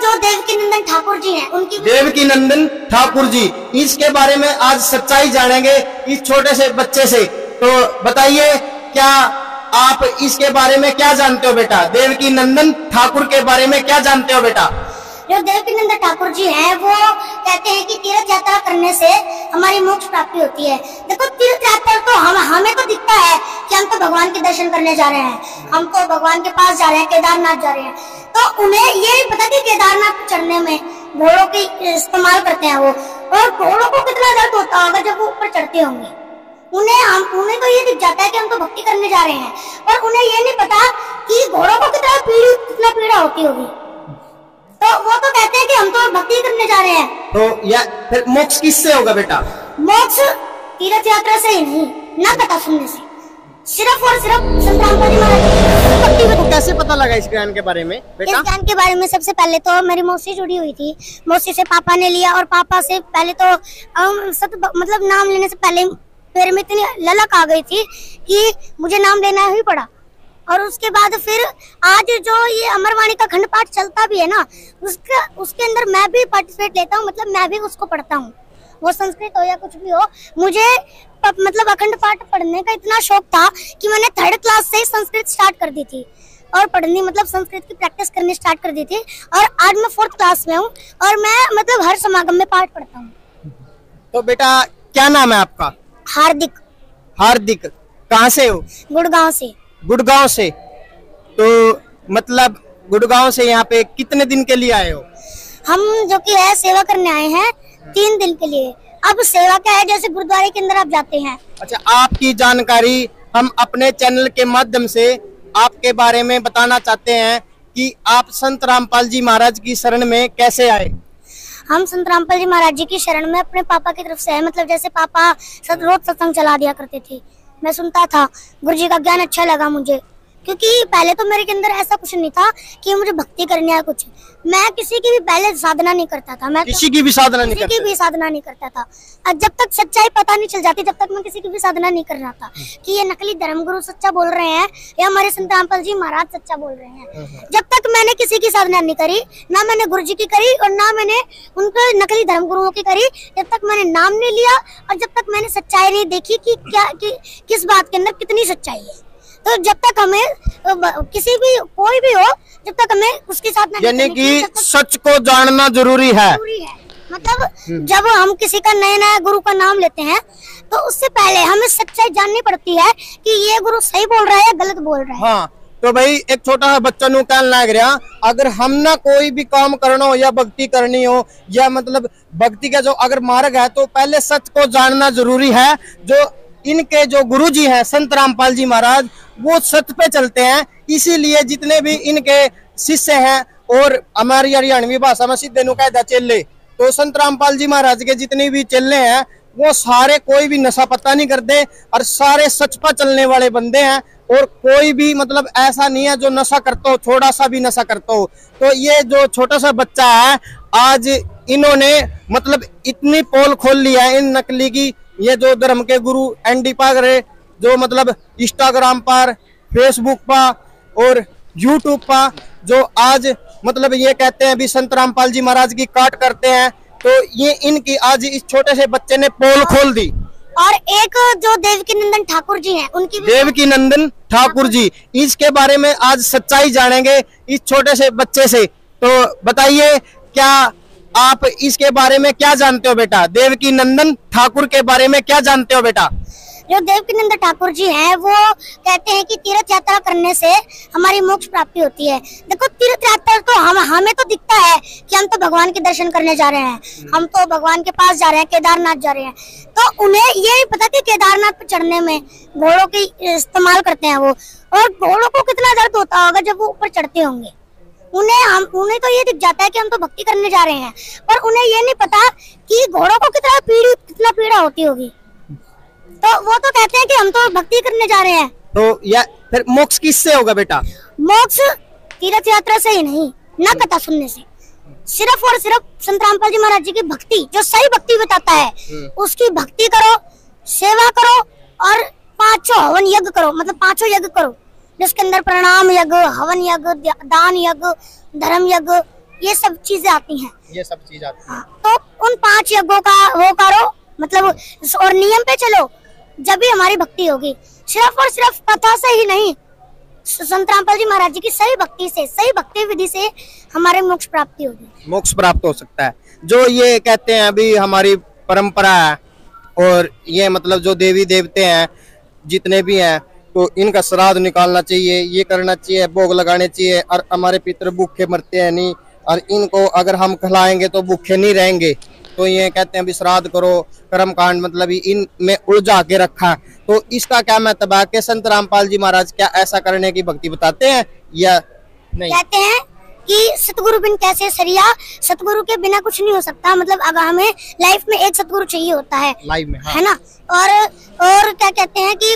जो देवकीनंदन ठाकुर जी हैं, उनकी देवकीनंदन ठाकुर जी, इसके बारे में आज सच्चाई जानेंगे इस छोटे से बच्चे से। तो बताइए, क्या आप इसके बारे में क्या जानते हो बेटा? देवकीनंदन ठाकुर के बारे में क्या जानते हो बेटा? जो देवकीनंदन ठाकुर जी हैं, वो कहते हैं कि तीर्थ यात्रा करने से हमारी मोक्ष प्राप्ति होती है। देखो, तीर्थ यात्रा तो हमें तो दिखता है कि हम तो भगवान के दर्शन करने जा रहे हैं, हम तो भगवान के पास जा रहे हैं, केदारनाथ जा रहे हैं। तो उन्हें ये नहीं पता कि केदारनाथ चढ़ने में घोड़ों की इस्तेमाल करते हैं वो, और घोड़ों को कितना दर्द होता होगा जब वो ऊपर चढ़ते होंगे। उन्हें तो ये दिख जाता है कि हम तो भक्ति करने जा रहे हैं, पर उन्हें ये नहीं पता कि घोड़ों को कितना पीड़ा होती होगी। तो वो तो कहते हैं कि हम तो भक्ति करने जा रहे हैं। तो या फिर मोक्ष किससे होगा बेटा? मोक्ष तीर्थ यात्रा से ही नहीं, ना कथा सुनने से, सिर्फ और सिर्फ संत रामपाल जी महाराज। तो कैसे पता लगा इस ज्ञान के बारे में बेटा? इस ज्ञान के बारे में सबसे पहले तो मेरी मौसी जुड़ी हुई थी, मौसी से पापा ने लिया, और पापा से पहले तो मतलब नाम लेने से पहले मेरे में इतनी ललक आ गई थी कि मुझे नाम लेना ही पड़ा। और उसके बाद फिर आज जो ये अमरवाणी का खंड पाठ चलता भी है ना, उसके अंदर मैं भी पार्टिसिपेट लेता हूँ, मतलब मैं भी उसको पढ़ता हूँ, वो संस्कृत हो या कुछ भी हो। मुझे मतलब अखंड पाठ पढ़ने का इतना शौक था कि मैंने 3rd क्लास से ही संस्कृत स्टार्ट कर दी थी, और पढ़नी मतलब संस्कृत की प्रैक्टिस करनी स्टार्ट कर दी थी। और आज मैं 4th क्लास में हूँ, और मैं मतलब हर समागम में पाठ पढ़ता हूँ। तो बेटा, क्या नाम है आपका? हार्दिक। हार्दिक। कहाँ से हो? गुड़गांव से। गुड़गांव से। तो मतलब गुड़गांव से यहाँ पे कितने दिन के लिए आए हो? हम जो कि है सेवा करने आए हैं 3 दिन के लिए। अब सेवा क्या है, जैसे गुरुद्वारे के अंदर आप जाते हैं। अच्छा, आपकी जानकारी हम अपने चैनल के माध्यम से आपके बारे में बताना चाहते हैं कि आप संत रामपाल जी महाराज की शरण में कैसे आए? हम संत रामपाल जी महाराज जी की शरण में अपने पापा की तरफ से है। मतलब जैसे पापा रोज सत्संग चला दिया करते थे, मैं सुनता था, गुरु जी का ज्ञान अच्छा लगा मुझे, क्योंकि पहले तो मेरे के अंदर ऐसा कुछ नहीं था कि मुझे भक्ति करनी है कुछ। मैं किसी की भी पहले साधना नहीं करता था, मैं किसी की भी साधना नहीं करता था। जब तक सच्चाई पता नहीं चल जाती, जब तक मैं किसी की भी साधना नहीं कर रहा था कि ये नकली धर्मगुरु सच्चा बोल रहे हैं या हमारे संत रामपाल जी महाराज सच्चा बोल रहे हैं। जब तक मैंने किसी की साधना नहीं करी, ना मैंने गुरु जी की करी और ना मैंने उनके नकली धर्मगुरुओं की करी, जब तक मैंने नाम नहीं लिया और जब तक मैंने सच्चाई नहीं देखी कि किस बात के अंदर कितनी सच्चाई है, तो जब तक हमें किसी भी कोई भी हो, जब तक हमें उसके साथ यानी कि सच को जानना जरूरी है। मतलब जब हम किसी का नया गुरु का नाम लेते हैं, तो उससे पहले हमें सच्चाई जाननी पड़ती है कि ये गुरु सही बोल रहा है या गलत बोल रहा है। हाँ, तो भाई एक छोटा सा बच्चा नु कहने लग रहा, अगर हम ना कोई भी काम करना हो या भक्ति करनी हो या मतलब भक्ति का जो अगर मार्ग है, तो पहले सच को जानना जरूरी है। जो इनके जो गुरु जी हैं संत रामपाल जी महाराज, वो सत्य पे चलते हैं, इसीलिए जितने भी इनके शिष्य हैं, और हमारी हरियाणवी भाषा में सीधे नु कहता चेले, तो संत रामपाल जी महाराज के जितने भी चेले हैं, वो सारे कोई भी नशा पता नहीं करते और सारे सच पर चलने वाले बंदे हैं। और कोई भी मतलब ऐसा नहीं है जो नशा करता हो, थोड़ा सा भी नशा करता हो। तो ये जो छोटा सा बच्चा है, आज इन्होंने मतलब इतनी पोल खोल लिया है इन नकली की। ये जो धर्म के गुरु एनडी पागरे, जो मतलब इंस्टाग्राम पर, फेसबुक पर और यूट्यूब पर, जो आज मतलब ये कहते हैं भी संत रामपाल जी महाराज की काट करते हैं, तो ये इनकी आज इस छोटे से बच्चे ने पोल खोल दी। और एक जो देवकीनंदन ठाकुर जी हैं, उनकी देवकीनंदन ठाकुर जी, इसके बारे में आज सच्चाई जानेंगे इस छोटे से बच्चे से। तो बताइए, क्या आप इसके बारे में क्या जानते हो बेटा? देवकीनंदन ठाकुर के बारे में क्या जानते हो बेटा? जो देवकीनंदन ठाकुर जी हैं, वो कहते हैं कि तीर्थ यात्रा करने से हमारी मोक्ष प्राप्ति होती है। देखो, तीर्थ यात्रा तो हमें तो दिखता है कि हम तो भगवान के दर्शन करने जा रहे हैं, हम तो भगवान के पास जा रहे हैं, केदारनाथ जा रहे हैं। तो उन्हें ये नहीं पता कि केदारनाथ पर चढ़ने में घोड़ों की इस्तेमाल करते हैं वो, और घोड़ों को कितना दर्द होता होगा जब वो ऊपर चढ़ते होंगे। उन्हें तो ये दिख जाता है कि हम तो भक्ति करने जा रहे हैं, पर उन्हें ये नहीं पता कि घोड़ों को कितना पीड़ा होती होगी। तो वो तो कहते हैं कि हम तो भक्ति करने जा रहे हैं। तो या फिर मोक्ष किससे होगा बेटा? मोक्ष तीर्थ यात्रा से ही नहीं, ना कथा सुनने से, सिर्फ और सिर्फ संत रामपाल जी महाराज जी की भक्ति, जो सही भक्ति बताता है, उसकी भक्ति करो, सेवा करो और 5 हवन यज्ञ करो। मतलब 5 यज्ञ करो, जिसके अंदर प्रणाम यज्ञ, हवन यज्ञ, दान यज्ञ, धर्म यज्ञ, ये सब चीजें आती हैं। ये सब चीज आती है। हाँ, तो उन 5 यज्ञों का वो करो, मतलब और नियम पे चलो, जब भी हमारी भक्ति होगी। सिर्फ और सिर्फ कथा से ही नहीं, संत रामपाल जी महाराज जी की सही भक्ति से, सही भक्ति विधि से हमारे मोक्ष प्राप्ति होगी। मोक्ष प्राप्त हो सकता है। जो ये कहते हैं अभी हमारी परंपरा है, और ये मतलब जो देवी देवते हैं जितने भी हैं, तो इनका श्राद्ध निकालना चाहिए, ये करना चाहिए, भोग लगाने चाहिए। और हमारे पितृ भूखे मरते हैं नहीं, और इनको अगर हम खिलाएंगे तो भूखे नहीं रहेंगे। तो ये कहते हैं भी श्राद्ध करो, कर्म कांड मतलब इन में उलझा के रखा। तो इसका क्या मतलब है कि संत रामपाल जी महाराज क्या ऐसा करने की भक्ति बताते हैं या नहीं? कहते हैं कि सतगुरु बिन कैसे सरिया, सतगुरु के बिना कुछ नहीं हो सकता। मतलब अगर हमें लाइफ में एक सतगुरु चाहिए होता है लाइफ में, हाँ। है ना। और क्या कहते हैं कि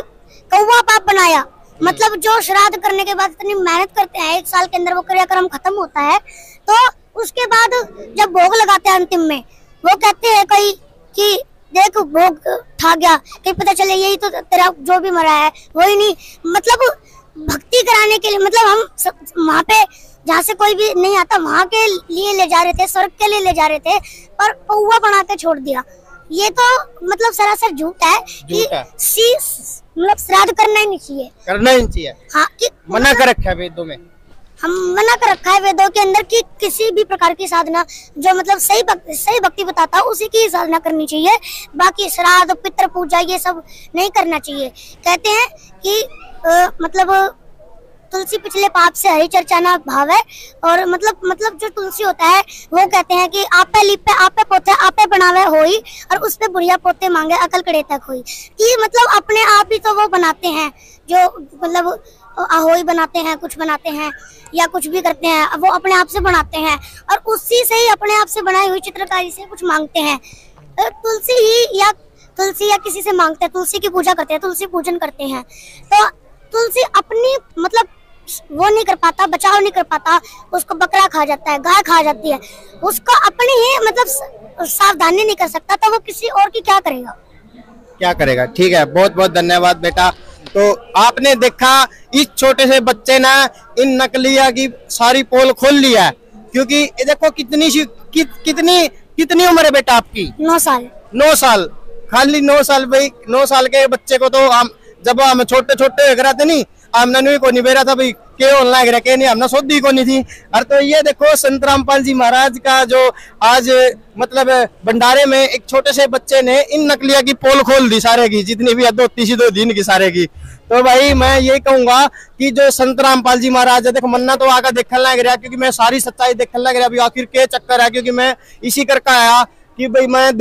कौवा पाप बनाया, मतलब जो श्राद्ध करने के बाद इतनी मेहनत करते हैं, 1 साल के अंदर वो क्रियाक्रम खत्म होता है, तो उसके बाद जब भोग लगाते हैं अंतिम में, वो कहते हैं कई कि देख भोग खा गया, कहीं पता चले यही तो तेरा जो भी मरा है वही नहीं। मतलब भक्ति कराने के लिए, मतलब हम वहाँ पे जहाँ से कोई भी नहीं आता वहाँ के लिए ले जा रहे थे, स्वर्ग के लिए ले जा रहे थे, और कौवा बना के छोड़ दिया। ये तो मतलब सरासर झूठ है कि मतलब श्राद्ध करना ही नहीं चाहिए, करना ही चाहिए। हाँ, कि मना कर रखा है वेदों में, हम मना कर रखा है वेदों के अंदर कि किसी भी प्रकार की साधना जो मतलब सही भक्ति बताता है उसी की साधना करनी चाहिए। बाकी श्राद्ध पितृ पूजा ये सब नहीं करना चाहिए। कहते हैं कि मतलब तुलसी पिछले पाप से हरी चर्चा ना भाव है। और मतलब जो तुलसी होता है वो कहते हैं कि आपे लिपे आपे पोते आपे बनावे होई, और उस पे बुढ़िया पोते मांगे अकल कड़े तक हुई। कि मतलब अपने आप ही तो वो बनाते हैं, जो मतलब आहोई बनाते हैं, कुछ बनाते हैं या कुछ भी करते हैं, वो अपने आप से बनाते हैं, और उसी से ही अपने आप से बनाई हुई चित्रकारी से कुछ मांगते हैं। तुलसी या किसी से मांगते हैं, तुलसी की पूजा करते हैं, तुलसी पूजन करते हैं। तो तुलसी अपनी मतलब वो नहीं कर पाता, बचाव नहीं कर पाता, उसको बकरा खा जाता है, गाय खा जाती है, उसको अपनी ही मतलब सावधानी नहीं कर सकता, तो वो किसी और की क्या करेगा, क्या करेगा। ठीक है, बहुत बहुत धन्यवाद बेटा। तो आपने देखा इस छोटे से बच्चे ने इन नकलिया की सारी पोल खोल लिया है, क्योंकि ये देखो कितनी उम्र है बेटा आपकी? 9 साल। 9 साल, खाली 9 साल भाई। 9 साल के बच्चे को तो हम जब हम छोटे छोटे कराते नहीं, हमने को नहीं बेरा था भाई के ऑनलाइन रह के नहीं, हमने सोधी को नहीं थी। और तो ये देखो संत रामपाल जी महाराज का जो आज मतलब भंडारे में एक छोटे से बच्चे ने इन नकलिया की पोल खोल दी सारे की, जितनी भी हद होती सी 2 दिन की सारे की। तो भाई मैं ये कहूंगा कि जो संत रामपाल जी महाराज है, देखो मन्ना तो आकर देखने लग रहा, क्योंकि मैं सारी सच्चाई देखने लग रहा अभी आखिर के चक्कर है, क्योंकि मैं इसी करके आया कि भाई मैं